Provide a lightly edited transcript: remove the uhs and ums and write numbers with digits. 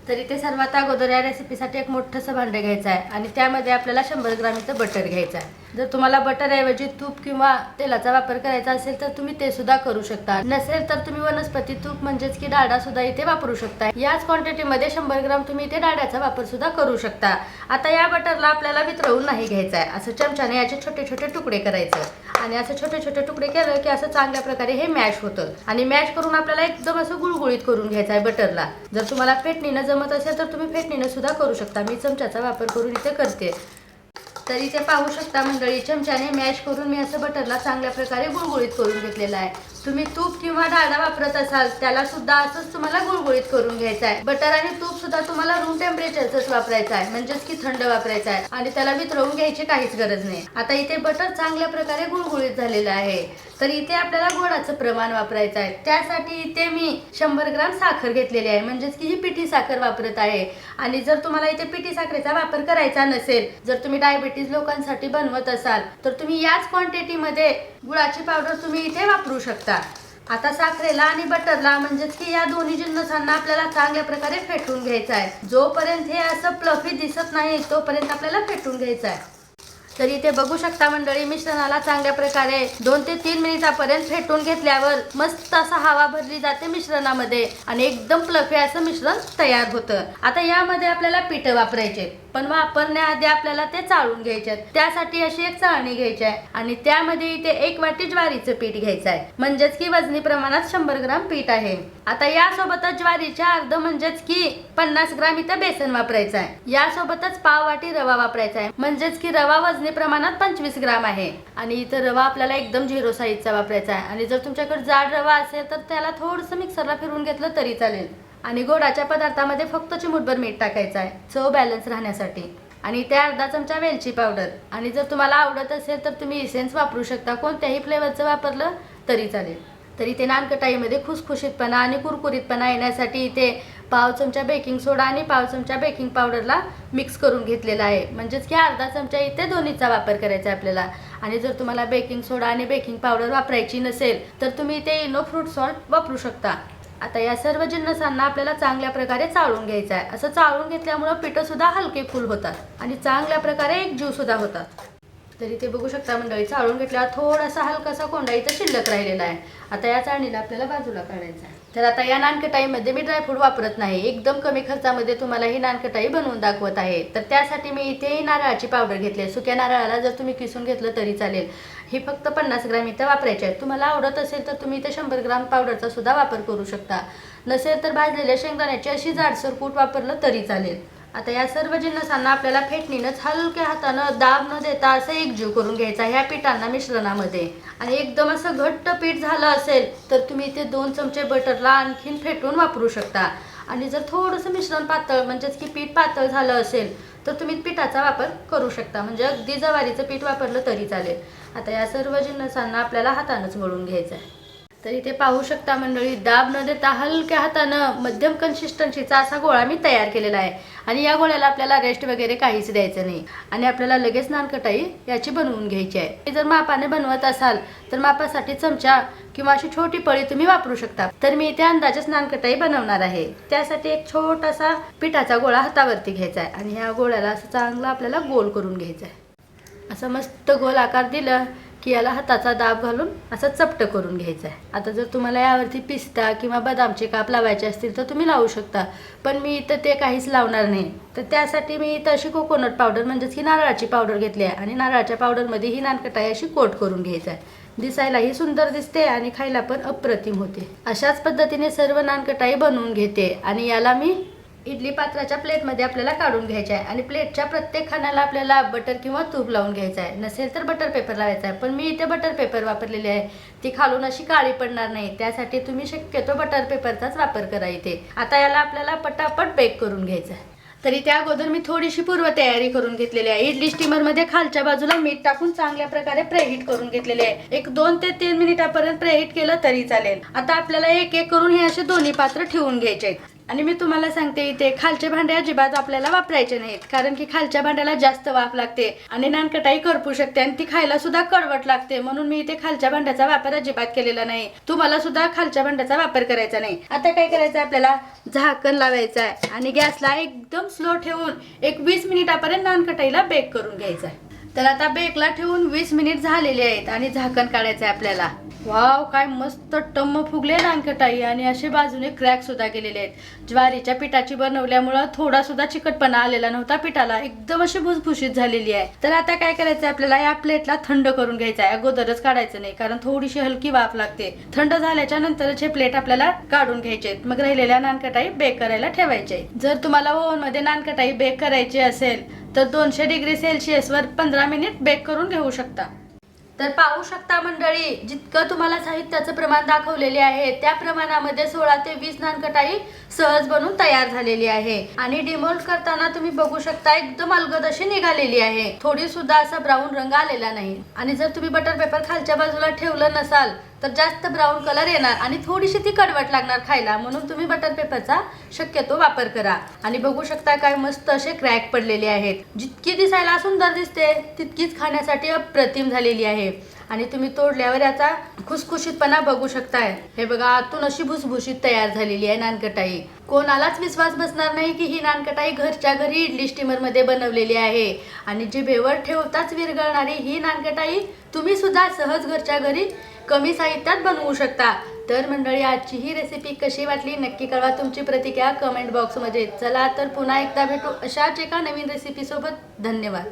तर इथे सर्वात अगोदर या रेसिपीसाठी एक मोठंसं भांडं घ्यायचं आहे आणि त्यामध्ये आपल्याला 100 ग्रॅम इथं बटर घ्यायचं आहे। जर तुम्हाला बटरऐवजी तूप किंवा तेलाचा वापर करायचा असेल तर तुम्ही ते सुद्धा करू शकता, नसेल तर तुम्ही वनस्पती तूप म्हणजेच की डाळडा सुद्धा इथे वापरू शकता। याच क्वांटिटीमध्ये 100 ग्रॅम तुम्ही इथे डाळड्याचा वापर सुद्धा करू शकता। आता या बटरला आपल्याला वितळवून नाही घ्यायचं आहे, असं चमच्याने याचे छोटे छोटे तुकडे करायचे आणि असं छोटे छोटे तुकडे केलं की असं चांगल्या प्रकारे हे मॅश होतं आणि मॅश करून आपल्याला एकदम असं गुळगुळीत करून घ्यायचं आहे बटरला। जर तुम्हाला फेटणीनं जमत असेल तर तुम्ही फेटणीनं सुद्धा करू शकता, मी चमच्याचा वापर करून इथे करते। तर इथे पाहू शकता मंडळी, चमच्याने मॅश करून मी असं बटरला चांगल्या प्रकारे गुळगुळीत करून घेतलेलं आहे। तुम्ही तूप किंवा डाळडा वापरत असाल त्याला सुद्धा असंच तुम्हाला गुळगुळीत करून घ्यायचं आहे। बटर आणि तूप सुद्धा तुम्हाला रूम टेम्परेचरच वापरायचं आहे, म्हणजेच की थंड वापरायचं आहे आणि त्याला वितळवून घ्यायची काहीच गरज नाही। आता इथे बटर चांगल्या प्रकारे गुळगुळीत झालेलं आहे, तर इथे आपल्याला गोडाचं प्रमाण वापरायचं आहे। त्यासाठी इथे मी 100 ग्रॅम साखर घेतलेली आहे, म्हणजेच की ही पिठी साखर वापरत आहे। आणि जर तुम्हाला इथे पिठी साखरेचा वापर करायचा नसेल, जर तुम्ही डायबिटीज लोकांसाठी बनवत असाल तर तुम्ही याच क्वांटिटीमध्ये गुळाची पावडर तुम्ही इथे वापरू शकता। आता साखरेला आणि बटरला म्हणजेच की या दोन्ही जिन्नसांना आपल्याला चांगल्या प्रकारे फेटून घ्यायचं आहे। जोपर्यंत हे असं फ्लफी दिसत नाही तोपर्यंत आपल्याला फेटून घ्यायचं आहे। तर इथे बघू शकता मंडळी, मिश्रणाला चांगल्या प्रकारे 2 ते 3 मिनिटापर्यंत फेटून घेतल्यावर मस्त असा हवा भरली जाते मिश्रणामध्ये आणि एकदम फ्लफी असं मिश्रण तयार होतं। आता यामध्ये आपल्याला पीठ वापरायचे, पण वापरण्याआधी आपल्याला ते चाळून घ्यायचे। त्यासाठी अशी एक चाळणी घ्यायची आहे आणि त्यामध्ये इथे 1 वाटी ज्वारीचं पीठ घ्यायचं आहे, म्हणजेच की वजनी प्रमाणात 100 ग्रॅम पीठ आहे। आता यासोबतच ज्वारीच्या अर्ध म्हणजेच की 50 ग्रॅम इथे बेसन वापरायचं आहे। यासोबतच पाव वाटी रवा वापरायचा आहे, म्हणजेच की रवा वजनी प्रमाणात 25 ग्रॅम आहे आणि इथं रवा आपल्याला एकदम 0 साईजचा वापरायचा आहे। आणि जर तुमच्याकडे जाड रवा असेल तर त्याला थोडंसं मिक्सरला फिरवून घेतलं तरी चालेल। आणि गोडाच्या पदार्थामध्ये फक्त चिमूटभर मीठ टाकायचं आहे चव बॅलन्स राहण्यासाठी। आणि त्या अर्धा चमचा वेलची पावडर, आणि जर तुम्हाला आवडत असेल तर तुम्ही इसेन्स वापरू शकता, कोणत्याही फ्लेवरचं वापरलं तरी चालेल। तर इथे नानकटाईमध्ये खुसखुशीतपणा आणि कुरकुरीतपणा येण्यासाठी इथे पाव चमचा बेकिंग सोडा आणि पाव चमचा बेकिंग पावडरला मिक्स करून घेतलेला आहे, म्हणजेच की अर्धा चमचा इथे दोन्हीचा वापर करायचा आहे आपल्याला। आणि जर तुम्हाला बेकिंग सोडा आणि बेकिंग पावडर वापरायची नसेल तर तुम्ही इथे इनो फ्रूट सॉल्ट वापरू शकता। आता या सर्व जिन्नसांना आपल्याला चांगल्या प्रकारे चाळून घ्यायचं आहे। असं चाळून घेतल्यामुळे पिठं सुद्धा हलके फुल होतात आणि चांगल्या प्रकारे एकजीव सुद्धा होतात। तर इथे बघू शकता मंडळी, चाळून घेतल्यावर थोडासा हलकासा कोंडा इथं शिल्लक राहिलेला आहे। आता या चाळणीला आपल्याला बाजूला काढायचं आहे। तर आता या नानकटाईमध्ये मी ड्रायफ्रूट वापरत नाही, एकदम कमी खर्चामध्ये तुम्हाला ही नानकटाई बनवून दाखवत आहे। तर त्यासाठी मी इथे नारळाची पावडर घेतली आहे। सुक्या नारळाला जर तुम्ही किसून घेतलं तरी चालेल। ही फक्त 50 ग्रॅम इथं वापरायची आहे। तुम्हाला आवडत असेल तर तुम्ही इथे 100 ग्रॅम पावडरचा सुद्धा वापर करू शकता, नसेल तर भाजलेल्या शेंगदाण्याची अशी जाडसर कूट वापरलं तरी चालेल। आता या सर्व जिन्नसांना आपल्याला फेटणीनंच हलक्या हातानं दाब न देता असं एकजीव करून घ्यायचा ह्या पिठांना मिश्रणामध्ये। आणि एकदम असं घट्ट पीठ झालं असेल तर तुम्ही इथे 2 चमचे बटरला आणखीन फेटून वापरू शकता। आणि जर थोडंसं मिश्रण पातळ म्हणजेच की पीठ पातळ झालं असेल तर तुम्ही पिठाचा वापर करू शकता, म्हणजे अगदी ज्वारीचं पीठ वापरलं तरी चालेल। आता या सर्व जिन्नसांना आपल्याला हातानंच मळून घ्यायचं आहे। तर इथे पाहू शकता मंडळी, दाब न देता हलक्या हातानं मध्यम कन्सिस्टन्सीचा असा गोळा मी तयार केलेला आहे। आणि या गोळ्याला आपल्याला रेस्ट वगैरे काहीच द्यायचं नाही आणि आपल्याला लगेच नानकटाई याची बनवून घ्यायची आहे। जर मापाने बनवत असाल तर मापासाठी चमचा किंवा अशी छोटी पळी तुम्ही वापरू शकता। तर मी इथे अंदाजच नानकटाई बनवणार आहे। त्यासाठी एक छोटासा पिठाचा गोळा हातावरती घ्यायचा आहे आणि ह्या गोळ्याला असं चांगलं आपल्याला गोल करून घ्यायचं आहे। असं मस्त गोल आकार दिलं की याला हाताचा दाब घालून असं चपट करून घ्यायचं आहे। आता जर तुम्हाला यावरती पिस्ता किंवा बदामचे काप लावायचे असतील तर तुम्ही लावू शकता, पण मी इथं ते काहीच लावणार नाही। तर त्यासाठी मी इथं अशी कोकोनट पावडर म्हणजेच की नारळाची पावडर घेतली आहे आणि नारळाच्या पावडरमध्ये ही नानकटाई अशी कोट करून घ्यायचं आहे। दिसायलाही सुंदर दिसते आणि खायला पण अप्रतिम होते। अशाच पद्धतीने सर्व नानकटाई बनवून घेते आणि याला मी इडली पात्राच्या प्लेटमध्ये आपल्याला काढून घ्यायचे आहे। आणि प्लेटच्या प्रत्येक खाण्याला आपल्याला बटर किंवा तूप लावून घ्यायचं आहे, नसेल तर बटर पेपर लावायचा आहे। पण मी इथे बटर पेपर वापरलेली आहे, ती खालून अशी काळी पडणार नाही, त्यासाठी तुम्ही शक्यतो बटर पेपरचाच वापर करा इथे। आता याला आपल्याला पटापट बेक करून घ्यायचं आहे। तरी त्या अगोदर मी थोडीशी पूर्वतयारी करून घेतलेली आहे। इडली स्टीमरमध्ये खालच्या बाजूला मीठ टाकून चांगल्या प्रकारे प्रेहीट करून घेतलेले आहे। एक 2 ते 3 मिनिटापर्यंत प्रेहीट केलं तरी चालेल। आता आपल्याला एक एक करून हे असे दोन्ही पात्र ठेवून घ्यायचे आहेत आणि मी तुम्हाला सांगते इथे खालचे भांडे अजिबात आपल्याला वापरायचे नाहीत, कारण की खालच्या भांड्याला जास्त वाफ लागते आणि नानकटाई करपू शकते आणि ती खायला सुद्धा कडवट लागते. म्हणून मी इथे खालच्या भांड्याचा वापर अजिबात केलेला नाही. तुम्हाला सुद्धा खालच्या भांड्याचा वापर करायचा नाही. आता काय करायचं, आपल्याला झाकण लावायचं आहे आणि गॅसला एकदम स्लो ठेवून एक 20 मिनिटापर्यंत नानकटाईला बेक करून घ्यायचं आहे. तर आता बेकला ठेवून 20 मिनिट झालेले आहेत आणि झाकण काढायचं आहे आपल्याला. वाव, काय मस्त टम्म फुगले नानकटाई आणि असे बाजूने क्रॅक सुद्धा गेलेले आहेत. ज्वारीच्या पिठाची बनवल्यामुळं थोडा सुद्धा चिकटपणा आलेला नव्हता पिठाला, एकदम अशी भुसभुशीत झालेली आहे. तर आता काय करायचं, आपल्याला या प्लेटला थंड करून घ्यायचं आहे. अगोदरच काढायचं नाही, कारण थोडीशी हलकी वाफ लागते. थंड झाल्याच्या नंतरच हे प्लेट आपल्याला काढून घ्यायचे. मग राहिलेल्या नानकटाई बेक करायला ठेवायचे. जर तुम्हाला ओव्हन मध्ये नानकटाई बेक करायची असेल तर 200 डिग्री सेल्सिअसवर 15 मिनिट बेक करून घेऊ शकता. तर पाहू शकता मंडळी, जितकं तुम्हाला साहित्याचं प्रमाण दाखवलेले आहे त्या प्रमाणामध्ये 16 ते 20 नानकटाई सहज बनून तयार झालेली आहे. आणि डिमोल्ड करताना तुम्ही बघू शकता एकदम अलगद अशी निघालेली आहे, थोडी सुद्धा असा ब्राऊन रंग आलेला नाही. आणि जर तुम्ही बटर पेपर खालच्या बाजूला ठेवलं नसाल तर जास्त ब्राऊन कलर येणार आणि थोडीशी ती कडवट लागणार खायला. म्हणून तुम्ही बटर पेपरचा शक्यतो वापर करा. आणि बघू शकता काय मस्त असे क्रॅक पडलेले आहेत. जितकी दिसायला सुंदर दिसते तितकीच खाण्यासाठी अप्रतिम झालेली आहे. आणि तुम्ही तोडल्यावर याचा खुसखुशीतपणा बघू शकताय. हे बघा, आतून अशी भुसभुशीत तयार झालेली आहे नानकटाई. कोणालाच विश्वास बसणार नाही की ही नानकटाई घरच्या घरी इडली स्टीमर मध्ये बनवलेली आहे. आणि जिभेवर ठेवताच विरघळणारी ही नानकटाई तुम्ही सुद्धा सहज घरच्या घरी कमी साहित्यात बनवू शकता. तर मंडळी, आजची ही रेसिपी कशी वाटली नक्की कळवा. तुमची प्रतिक्रिया कमेंट बॉक्समध्ये. चला तर पुन्हा एकदा भेटू अशाच एका नवीन रेसिपी सोबत. धन्यवाद.